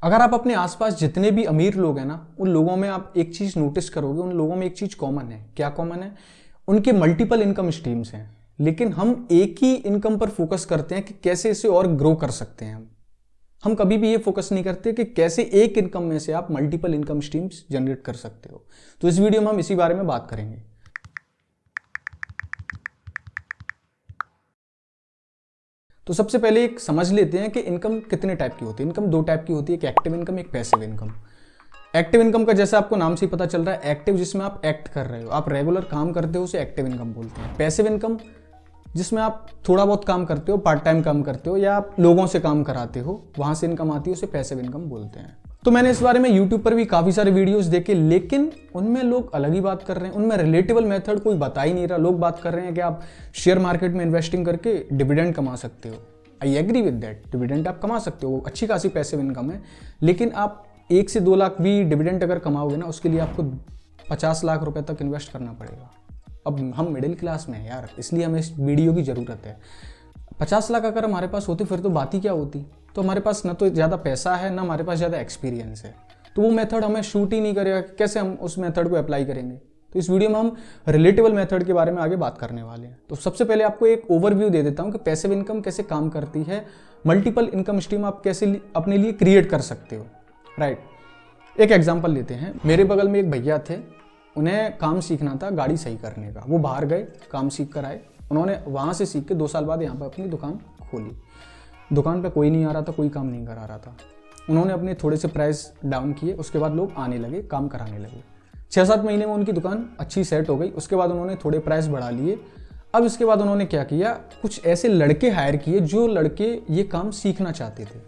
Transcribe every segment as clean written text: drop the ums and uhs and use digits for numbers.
अगर आप अपने आसपास जितने भी अमीर लोग हैं ना, उन लोगों में आप एक चीज नोटिस करोगे, उन लोगों में एक चीज कॉमन है। क्या कॉमन है? उनके मल्टीपल इनकम स्ट्रीम्स हैं, लेकिन हम एक ही इनकम पर फोकस करते हैं कि कैसे इसे और ग्रो कर सकते हैं। हम कभी भी ये फोकस नहीं करते कि कैसे एक इनकम में से आप मल्टीपल इनकम स्ट्रीम्स जनरेट कर सकते हो। तो इस वीडियो में हम इसी बारे में बात करेंगे। तो सबसे पहले एक समझ लेते हैं कि इनकम कितने टाइप की होती है। इनकम दो टाइप की होती है, एक एक्टिव इनकम, एक पैसिव इनकम। एक्टिव इनकम का जैसे आपको नाम से ही पता चल रहा है, एक्टिव जिसमें आप एक्ट कर रहे हो, आप रेगुलर काम करते हो, उसे एक्टिव इनकम बोलते हैं। पैसिव इनकम जिसमें आप थोड़ा बहुत काम करते हो, पार्ट टाइम काम करते हो, या आप लोगों से काम कराते हो, वहां से इनकम आती है, उसे पैसिव इनकम बोलते हैं। तो मैंने इस बारे में यूट्यूब पर भी काफी सारे वीडियोस देखे, लेकिन उनमें लोग अलग ही बात कर रहे हैं। उनमें रिलेटेबल मेथड कोई बता ही नहीं रहा। लोग बात कर रहे हैं कि आप शेयर मार्केट में इन्वेस्टिंग करके डिविडेंड कमा सकते हो। I agree with that, dividend आप कमा सकते हो, अच्छी खासी पैसिव इनकम है। लेकिन आप 1 से 2 लाख भी डिविडेंड अगर कमाओगे ना, उसके लिए आपको 50 लाख रुपए तक इन्वेस्ट करना पड़ेगा। अब हम मिडिल क्लास में हैं यार, इसलिए हमें इस वीडियो की ज़रूरत है। 50 लाख अगर हमारे पास होते फिर तो बात ही क्या होती। तो हमारे पास ना तो ज़्यादा पैसा है, ना हमारे पास ज़्यादा एक्सपीरियंस है, तो वो मेथड हमें शूट ही नहीं करेगा। कैसे हम उस मेथड को अप्लाई करेंगे? तो इस वीडियो में हम रिलेटेबल मेथड के बारे में आगे बात करने वाले हैं। तो सबसे पहले आपको एक ओवरव्यू दे देता हूं कि पैसिव इनकम कैसे काम करती है, मल्टीपल इनकम स्ट्रीम आप कैसे अपने लिए क्रिएट कर सकते हो। राइट, एक एग्जांपल लेते हैं। मेरे बगल में एक भैया थे, उन्हें काम सीखना था गाड़ी सही करने का। वो बाहर गए, काम सीख कर आए। उन्होंने वहाँ से सीख के 2 साल बाद यहाँ पर अपनी दुकान खोली। दुकान पर कोई नहीं आ रहा था, कोई काम नहीं करा रहा था। उन्होंने अपने थोड़े से प्राइस डाउन किए, उसके बाद लोग आने लगे, काम कराने लगे। 6-7 महीने में उनकी दुकान अच्छी सेट हो गई। उसके बाद उन्होंने थोड़े प्राइस बढ़ा लिए। अब इसके बाद उन्होंने क्या किया, कुछ ऐसे लड़के हायर किए जो लड़के ये काम सीखना चाहते थे।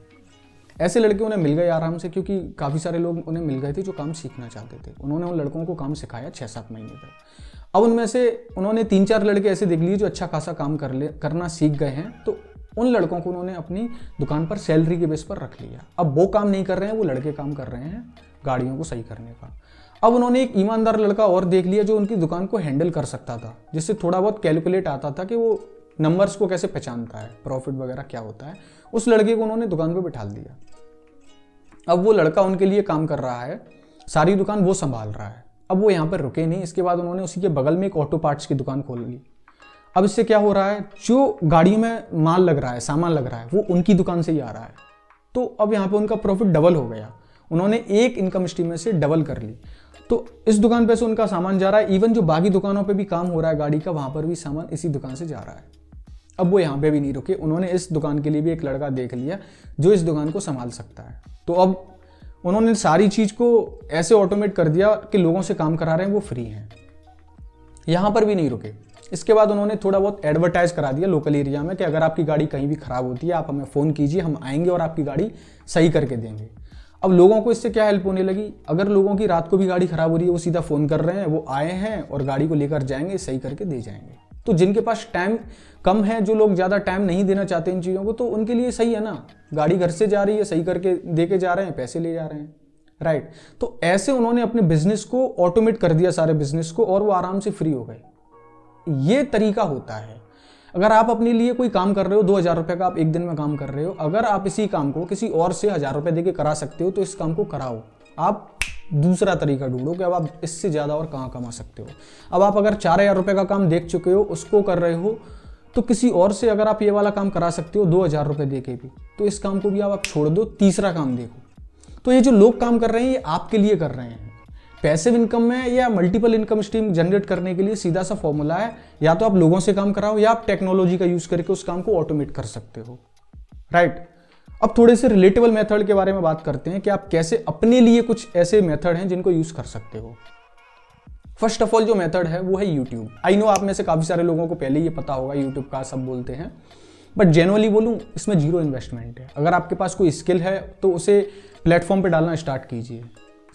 ऐसे लड़के उन्हें मिल गए आराम से, क्योंकि काफ़ी सारे लोग उन्हें मिल गए थे जो काम सीखना चाहते थे। उन्होंने उन लड़कों को काम सिखाया 6-7 महीने तक। अब उनमें से उन्होंने 3-4 लड़के ऐसे देख लिए जो अच्छा खासा काम करना सीख गए हैं। तो उन लड़कों को उन्होंने अपनी दुकान पर सैलरी के बेस पर रख लिया। अब वो काम नहीं कर रहे हैं, वो लड़के काम कर रहे हैं गाड़ियों को सही करने का। अब उन्होंने एक ईमानदार लड़का और देख लिया जो उनकी दुकान को हैंडल कर सकता था, जिससे थोड़ा बहुत कैलकुलेट आता था कि वो नंबर्स को कैसे पहचानता है, प्रॉफिट वगैरह क्या होता है। उस लड़के को उन्होंने दुकान पे बिठा दिया। अब वो लड़का उनके लिए काम कर रहा है, सारी दुकान वो संभाल रहा है। अब वो यहाँ पर रुके नहीं, इसके बाद उन्होंने उसी के बगल में एक ऑटो पार्ट्स की दुकान खोल ली। अब इससे क्या हो रहा है, जो गाड़ियों में माल लग रहा है, सामान लग रहा है, वो उनकी दुकान से ही आ रहा है। तो अब यहाँ पे उनका प्रॉफिट डबल हो गया। उन्होंने एक इनकम स्ट्रीम में से डबल कर ली। तो इस दुकान पे से उनका सामान जा रहा है, इवन जो बाकी दुकानों पे भी काम हो रहा है गाड़ी का, वहां पर भी सामान इसी दुकान से जा रहा है। अब वो यहाँ पे भी नहीं रुके, उन्होंने इस दुकान के लिए भी एक लड़का देख लिया जो इस दुकान को संभाल सकता है। तो अब उन्होंने सारी चीज को ऐसे ऑटोमेट कर दिया कि लोगों से काम करा रहे हैं वो फ्री हैं। यहाँ पर भी नहीं रुके, इसके बाद उन्होंने थोड़ा बहुत एडवर्टाइज करा दिया लोकल एरिया में कि अगर आपकी गाड़ी कहीं भी खराब होती है, आप हमें फ़ोन कीजिए, हम आएंगे और आपकी गाड़ी सही करके देंगे। अब लोगों को इससे क्या हेल्प होने लगी, अगर लोगों की रात को भी गाड़ी खराब हो रही है, वो सीधा फ़ोन कर रहे हैं, वो आए हैं और गाड़ी को लेकर जाएंगे, सही करके दे जाएंगे। तो जिनके पास टाइम कम है, जो लोग ज़्यादा टाइम नहीं देना चाहते इन चीज़ों को, तो उनके लिए सही है ना, गाड़ी घर से जा रही है, सही करके दे के जा रहे हैं, पैसे ले जा रहे हैं। राइट, तो ऐसे उन्होंने अपने बिजनेस को ऑटोमेट कर दिया, सारे बिजनेस को, और वो आराम से फ्री हो गए। ये तरीका होता है। अगर आप अपने लिए कोई काम कर रहे हो, 2000 रुपये का आप एक दिन में काम कर रहे हो, अगर आप इसी काम को किसी और से 1000 रुपये देके करा सकते हो, तो इस काम को कराओ। आप दूसरा तरीका ढूंढो कि अब आप इससे ज़्यादा और कहाँ कमा सकते हो। अब आप अगर 4000 रुपये का काम देख चुके हो, उसको कर रहे हो, तो किसी और से अगर आप ये वाला काम करा सकते हो 2000 रुपये दे के भी, तो इस काम को भी आप छोड़ दो, तीसरा काम देखो। तो ये जो लोग काम कर रहे हैं, ये आपके लिए कर रहे हैं। पैसिव इनकम में या मल्टीपल इनकम स्ट्रीम जनरेट करने के लिए सीधा सा फॉर्मूला है, या तो आप लोगों से काम कराओ, या आप टेक्नोलॉजी का यूज करके उस काम को ऑटोमेट कर सकते हो। राइट, अब थोड़े से रिलेटेबल मेथड के बारे में बात करते हैं कि आप कैसे अपने लिए कुछ ऐसे मेथड हैं जिनको यूज कर सकते हो। फर्स्ट ऑफ ऑल जो मेथड है वो है यूट्यूब। आई नो आप में से काफी सारे लोगों को पहले ये पता होगा, यूट्यूब का सब बोलते हैं, बट जेनुअली बोलूं, इसमें 0 इन्वेस्टमेंट है। अगर आपके पास कोई स्किल है तो उसे प्लेटफॉर्म पे डालना स्टार्ट कीजिए।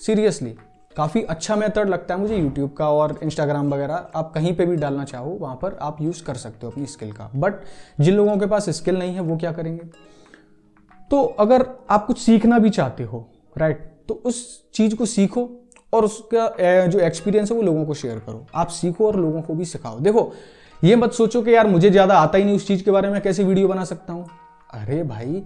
सीरियसली काफ़ी अच्छा मेथड लगता है मुझे यूट्यूब का, और इंस्टाग्राम वगैरह आप कहीं पे भी डालना चाहो वहाँ पर आप यूज़ कर सकते हो अपनी स्किल का। बट जिन लोगों के पास स्किल नहीं है वो क्या करेंगे, तो अगर आप कुछ सीखना भी चाहते हो, राइट, तो उस चीज़ को सीखो और उसका जो एक्सपीरियंस है वो लोगों को शेयर करो। आप सीखो और लोगों को भी सिखाओ। देखो, ये मत सोचो कि यार मुझे ज़्यादा आता ही नहीं उस चीज़ के बारे में, कैसे वीडियो बना सकता हूँ। अरे भाई,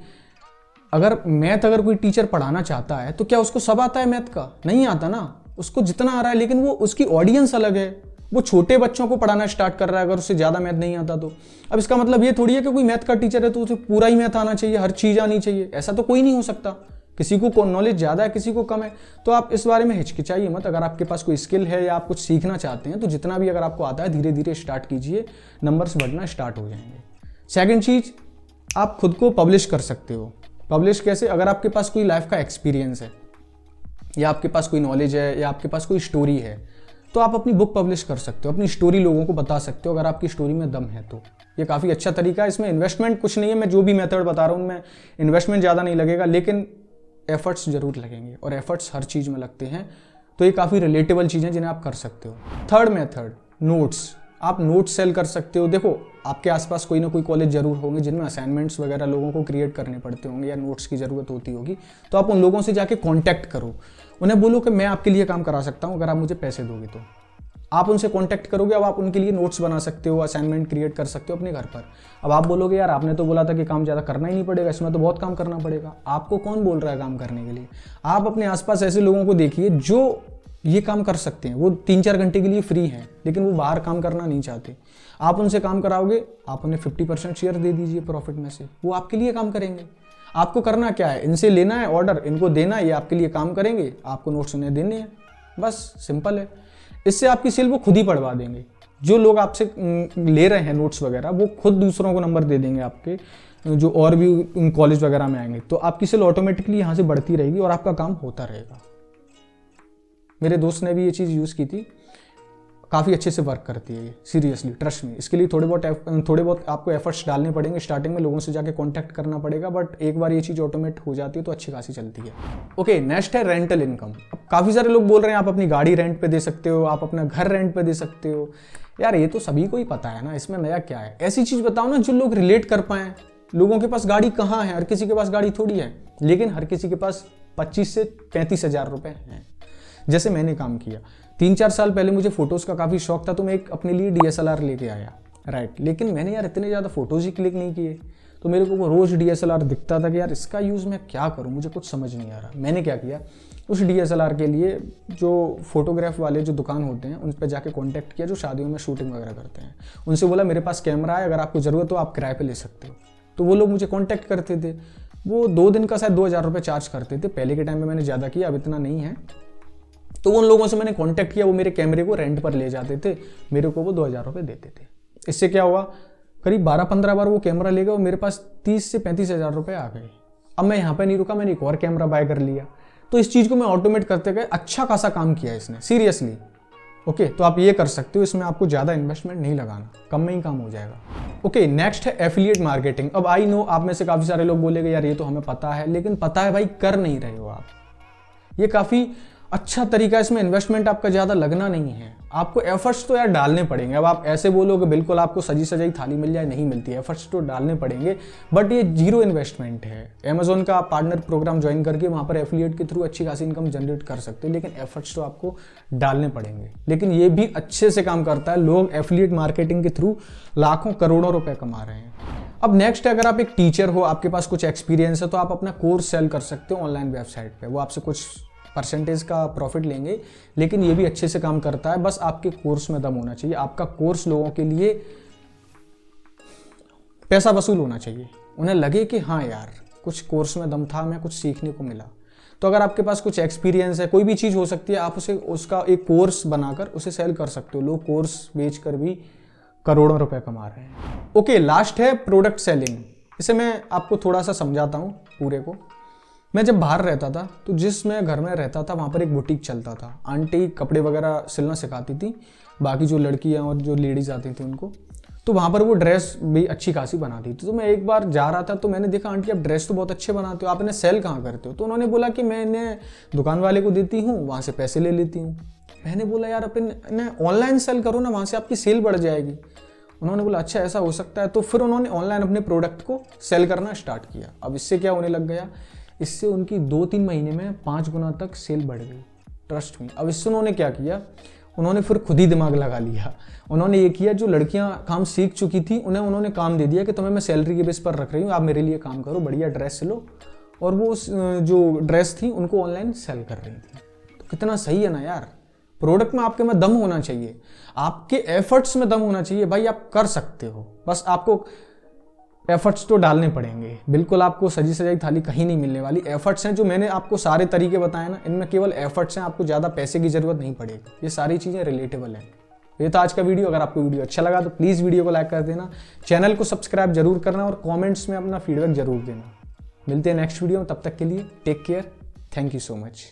अगर मैथ अगर कोई टीचर पढ़ाना चाहता है तो क्या उसको सब आता है मैथ का? नहीं आता ना, उसको जितना आ रहा है, लेकिन वो उसकी ऑडियंस अलग है। वो छोटे बच्चों को पढ़ाना स्टार्ट कर रहा है अगर उससे ज़्यादा मैथ नहीं आता तो। अब इसका मतलब ये थोड़ी है कि कोई मैथ का टीचर है तो उसे पूरा ही मैथ आना चाहिए, हर चीज़ आनी चाहिए, ऐसा तो कोई नहीं हो सकता। किसी को नॉलेज ज़्यादा है, किसी को कम है। तो आप इस बारे में हिचकिचाइए मत। अगर आपके पास कोई स्किल है या आप कुछ सीखना चाहते हैं तो जितना भी अगर आपको आता है धीरे धीरे स्टार्ट कीजिए, नंबर्स बढ़ना स्टार्ट हो जाएंगे। सेकेंड चीज़, आप खुद को पब्लिश कर सकते हो। पब्लिश कैसे? अगर आपके पास कोई लाइफ का एक्सपीरियंस है या आपके पास कोई नॉलेज है या आपके पास कोई स्टोरी है तो आप अपनी बुक पब्लिश कर सकते हो, अपनी स्टोरी लोगों को बता सकते हो अगर आपकी स्टोरी में दम है तो। ये काफ़ी अच्छा तरीका है। इसमें इन्वेस्टमेंट कुछ नहीं है, मैं जो भी मेथड बता रहा हूँ उनमें इन्वेस्टमेंट ज़्यादा नहीं लगेगा, लेकिन एफर्ट्स जरूर लगेंगे और एफर्ट्स हर चीज़ में लगते हैं। तो ये काफ़ी रिलेटेबल चीज़ें जिन्हें आप कर सकते हो। Third method, notes. आप नोट्स सेल कर सकते हो। देखो, आपके आसपास कोई ना कोई कॉलेज जरूर होंगे जिनमें असाइनमेंट्स वगैरह लोगों को क्रिएट करने पड़ते होंगे या नोट्स की ज़रूरत होती होगी। तो आप उन लोगों से जाके कॉन्टैक्ट करो, उन्हें बोलो कि मैं आपके लिए काम करा सकता हूँ अगर आप मुझे पैसे दोगे तो। आप उनसे कांटेक्ट करोगे, अब आप उनके लिए नोट्स बना सकते हो, असाइनमेंट क्रिएट कर सकते हो अपने घर पर। अब आप बोलोगे यार आपने तो बोला था कि काम ज़्यादा करना ही नहीं पड़ेगा, इसमें तो बहुत काम करना पड़ेगा। आपको कौन बोल रहा है काम करने के लिए? आप अपने आसपास ऐसे लोगों को देखिए जो ये काम कर सकते हैं। वो 3-4 घंटे के लिए फ्री हैं लेकिन वो बाहर काम करना नहीं चाहते। आप उनसे काम कराओगे, आप उन्हें 50% शेयर दे दीजिए प्रॉफिट में से, वो आपके लिए काम करेंगे। आपको करना क्या है? इनसे लेना है ऑर्डर, इनको देना है, ये आपके लिए काम करेंगे, आपको नोट्स उन्हें देने हैं, बस सिंपल है। इससे आपकी सेल वो खुद ही बढ़वा देंगे। जो लोग आपसे ले रहे हैं नोट्स वगैरह वो खुद दूसरों को नंबर दे देंगे आपके, जो और भी कॉलेज वगैरह में आएंगे। तो आपकी सेल ऑटोमेटिकली यहाँ से बढ़ती रहेगी और आपका काम होता रहेगा। मेरे दोस्त ने भी ये चीज़ यूज़ की थी, काफ़ी अच्छे से वर्क करती है ये, सीरियसली ट्रस्ट में। इसके लिए थोड़े बहुत आपको एफर्ट्स डालने पड़ेंगे, स्टार्टिंग में लोगों से जाके कांटेक्ट करना पड़ेगा, बट एक बार ये चीज़ ऑटोमेट हो जाती है तो अच्छी खासी चलती है। ओके, नेक्स्ट है रेंटल इनकम। अब काफ़ी सारे लोग बोल रहे हैं आप अपनी गाड़ी रेंट पे दे सकते हो, आप अपना घर रेंट पे दे सकते हो। यार ये तो सभी को ही पता है ना, इसमें नया क्या है? ऐसी चीज़ बताओ ना जो लोग रिलेट कर पाएँ। लोगों के पास गाड़ी कहाँ है? हर किसी के पास गाड़ी थोड़ी है, लेकिन हर किसी के पास 25 से 35 हज़ार रुपये हैं। जैसे मैंने काम किया 3-4 साल पहले, मुझे फोटोज़ का काफ़ी शौक था तो मैं एक अपने लिए DSLR लेके आया, राइट। लेकिन मैंने यार इतने ज़्यादा फोटोज़ ही क्लिक नहीं किए, तो मेरे को वो रोज़ DSLR दिखता था कि यार इसका यूज़ मैं क्या करूँ, मुझे कुछ समझ नहीं आ रहा। मैंने क्या किया, उस DSLR के लिए जो फोटोग्राफ वाले जो दुकान होते हैं उन पर जाके कॉन्टैक्ट किया, जो शादियों में शूटिंग वगैरह करते हैं। उनसे बोला मेरे पास कैमरा है, अगर आपको ज़रूरत हो आप किराए पर ले सकते हो। तो वो लोग मुझे कॉन्टैक्ट करते थे। वो 2 दिन का शायद 2,000 रुपये चार्ज करते थे। पहले के टाइम में मैंने ज़्यादा किया, अब इतना नहीं है। तो उन लोगों से मैंने कांटेक्ट किया, वो मेरे कैमरे को रेंट पर ले जाते थे, मेरे को वो 2,000 रुपये देते थे। इससे क्या हुआ, करीब 12-15 बार वो कैमरा ले गए और मेरे पास 30 से 35 हज़ार रुपये आ गए। अब मैं यहाँ पे नहीं रुका, मैंने एक और कैमरा बाय कर लिया। तो इस चीज़ को मैं ऑटोमेट करते गए, अच्छा खासा काम किया इसने, सीरियसली। ओके, तो आप ये कर सकते हो, इसमें आपको ज़्यादा इन्वेस्टमेंट नहीं लगाना, कम में ही काम हो जाएगा। ओके, नेक्स्ट है एफिलिएट मार्केटिंग। अब आई नो आप में से काफ़ी सारे लोग बोलेंगे यार ये तो हमें पता है, लेकिन पता है भाई कर नहीं रहे हो आप। ये काफ़ी अच्छा तरीका, इसमें इन्वेस्टमेंट आपका ज़्यादा लगना नहीं है। आपको एफर्ट्स तो यार डालने पड़ेंगे। अब आप ऐसे बोलोगे बिल्कुल आपको सजी सजाई थाली मिल जाए, नहीं मिलती है। एफर्ट्स तो डालने पड़ेंगे, बट ये 0 इन्वेस्टमेंट है। अमेजोन का आप पार्टनर प्रोग्राम ज्वाइन करके वहाँ पर एफिलिएट के थ्रू अच्छी खासी इनकम जनरेट कर सकते हैं, लेकिन एफर्ट्स तो आपको डालने पड़ेंगे। लेकिन ये भी अच्छे से काम करता है, लोग एफिलिएट मार्केटिंग के थ्रू लाखों करोड़ों रुपए कमा रहे हैं। अब नेक्स्ट है, अगर आप एक टीचर हो, आपके पास कुछ एक्सपीरियंस है, तो आप अपना कोर्स सेल कर सकते हो ऑनलाइन वेबसाइट पे। वो आपसे कुछ परसेंटेज का प्रॉफिट लेंगे, लेकिन ये भी अच्छे से काम करता है। बस आपके कोर्स में दम होना चाहिए, आपका कोर्स लोगों के लिए पैसा वसूल होना चाहिए। उन्हें लगे कि हाँ यार कुछ कोर्स में दम था, हमें कुछ सीखने को मिला। तो अगर आपके पास कुछ एक्सपीरियंस है, कोई भी चीज़ हो सकती है, आप उसे उसका एक कोर्स बनाकर उसे सेल कर सकते हो। लोग कोर्स बेचकर भी करोड़ों रुपए कमा रहे हैं। ओके, लास्ट है प्रोडक्ट सेलिंग। इसे मैं आपको थोड़ा सा समझाता हूँ पूरे को। मैं जब बाहर रहता था तो जिस मैं घर में रहता था वहाँ पर एक बुटीक चलता था। आंटी कपड़े वगैरह सिलना सिखाती थी, बाकी जो लड़कियाँ और जो लेडीज़ आती थी उनको। तो वहाँ पर वो ड्रेस भी अच्छी खासी बनाती थी। तो मैं एक बार जा रहा था तो मैंने देखा आंटी आप ड्रेस तो बहुत अच्छे बनाते हो, आप इन्हें सेल कहाँ करते हो? तो उन्होंने बोला कि मैं इन्हें दुकान वाले को देती हूँ, वहाँ से पैसे ले लेती हूँ। मैंने बोला यार आप इन्हें ऑनलाइन सेल करो ना, वहाँ से आपकी सेल बढ़ जाएगी। उन्होंने बोला अच्छा ऐसा हो सकता है। तो फिर उन्होंने ऑनलाइन अपने प्रोडक्ट को सेल करना स्टार्ट किया। अब इससे क्या होने लग गया, इससे उनकी 2-3 महीने में 5 गुना तक सेल बढ़ गई, ट्रस्ट में। अब इससे उन्होंने क्या किया, उन्होंने फिर खुद ही दिमाग लगा लिया। उन्होंने ये किया, जो लड़कियां काम सीख चुकी थी उन्हें उन्होंने काम दे दिया कि तुम्हें मैं सैलरी के बेस पर रख रही हूँ, आप मेरे लिए काम करो, बढ़िया ड्रेस सिलो और वो जो ड्रेस थी उनको ऑनलाइन सेल कर रही थी। तो कितना सही है ना यार, प्रोडक्ट में आपके में दम होना चाहिए, आपके एफर्ट्स में दम होना चाहिए। भाई आप कर सकते हो, बस आपको एफर्ट्स तो डालने पड़ेंगे। बिल्कुल आपको सजी सजाई थाली कहीं नहीं मिलने वाली। एफर्ट्स हैं जो मैंने आपको सारे तरीके बताए ना, इनमें केवल एफर्ट्स हैं, आपको ज़्यादा पैसे की ज़रूरत नहीं पड़ेगी। ये सारी चीज़ें रिलेटेबल हैं। ये था आज का वीडियो। अगर आपको वीडियो अच्छा लगा तो प्लीज़ वीडियो को लाइक कर देना, चैनल को सब्सक्राइब जरूर करना और कॉमेंट्स में अपना फीडबैक जरूर देना। मिलते हैं नेक्स्ट वीडियो में, तब तक के लिए take care, thank you so much.